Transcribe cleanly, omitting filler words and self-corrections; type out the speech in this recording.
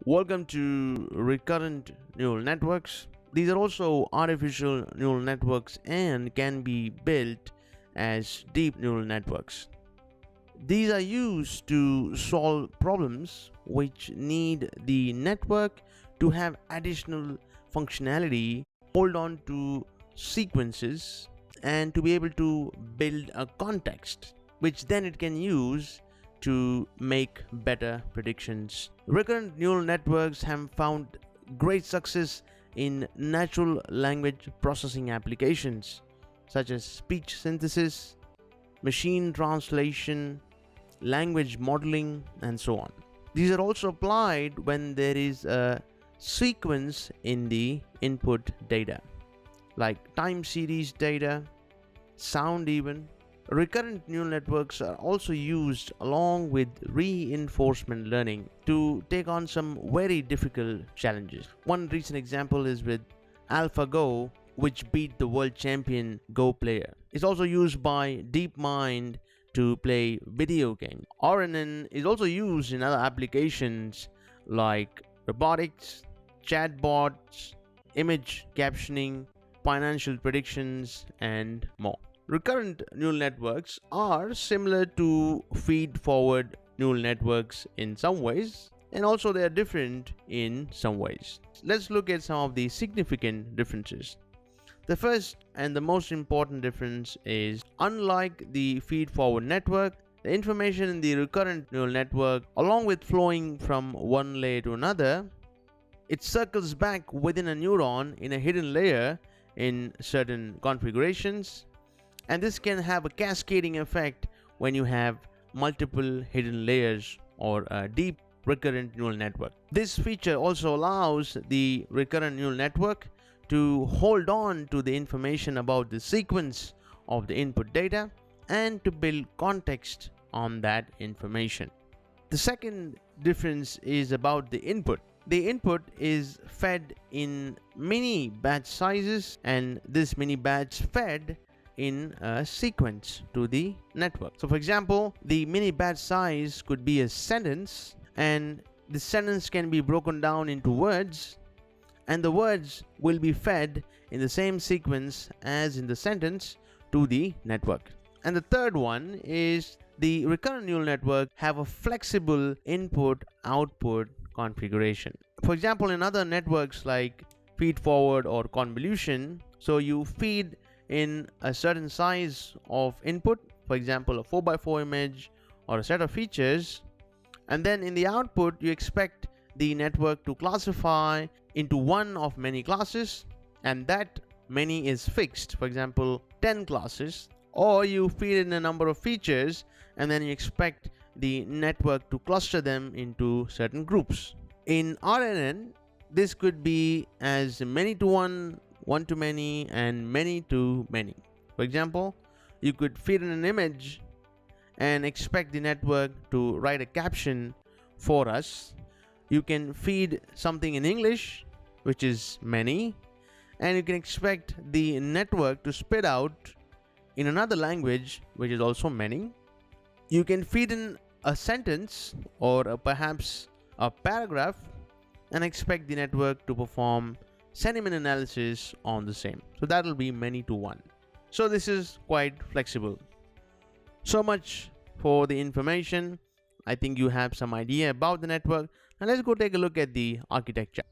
Welcome to recurrent neural networks. These are also artificial neural networks and can be built as deep neural networks. These are used to solve problems which need the network to have additional functionality, hold on to sequences, and to be able to build a context, which then it can use to make better predictions. Recurrent neural networks have found great success in natural language processing applications such as speech synthesis, machine translation, language modeling, and so on. These are also applied when there is a sequence in the input data, like time series data, sound even. Recurrent neural networks are also used along with reinforcement learning to take on some very difficult challenges. One recent example is with AlphaGo, which beat the world champion Go player. It's also used by DeepMind to play video games. RNN is also used in other applications like robotics, chatbots, image captioning, financial predictions, and more. Recurrent neural networks are similar to feed-forward neural networks in some ways, and also they are different in some ways. Let's look at some of the significant differences. The first and the most important difference is, unlike the feed-forward network, the information in the recurrent neural network, along with flowing from one layer to another, it circles back within a neuron in a hidden layer in certain configurations. And this can have a cascading effect when you have multiple hidden layers or a deep recurrent neural network. This feature also allows the recurrent neural network to hold on to the information about the sequence of the input data and to build context on that information. The second difference is about the input. The input is fed in mini batch sizes, and this mini batch fed in a sequence to the network. So for example, the mini batch size could be a sentence, and the sentence can be broken down into words, and the words will be fed in the same sequence as in the sentence to the network. And the third one is the recurrent neural network have a flexible input-output configuration. For example, in other networks like feed-forward or convolution, so you feed in a certain size of input, for example a 4x4 image or a set of features, and then in the output you expect the network to classify into one of many classes, and that many is fixed, for example 10 classes. Or you feed in a number of features and then you expect the network to cluster them into certain groups. In RNN, this could be as many to one, one to many, and many to many. For example, you could feed in an image and expect the network to write a caption for us. You can feed something in English, which is many, and you can expect the network to spit out in another language, which is also many. You can feed in a sentence or perhaps a paragraph and expect the network to perform sentiment analysis on the same. So that will be many to one. So this is quite flexible. So much for the information. I think you have some idea about the network. Now let's go take a look at the architecture.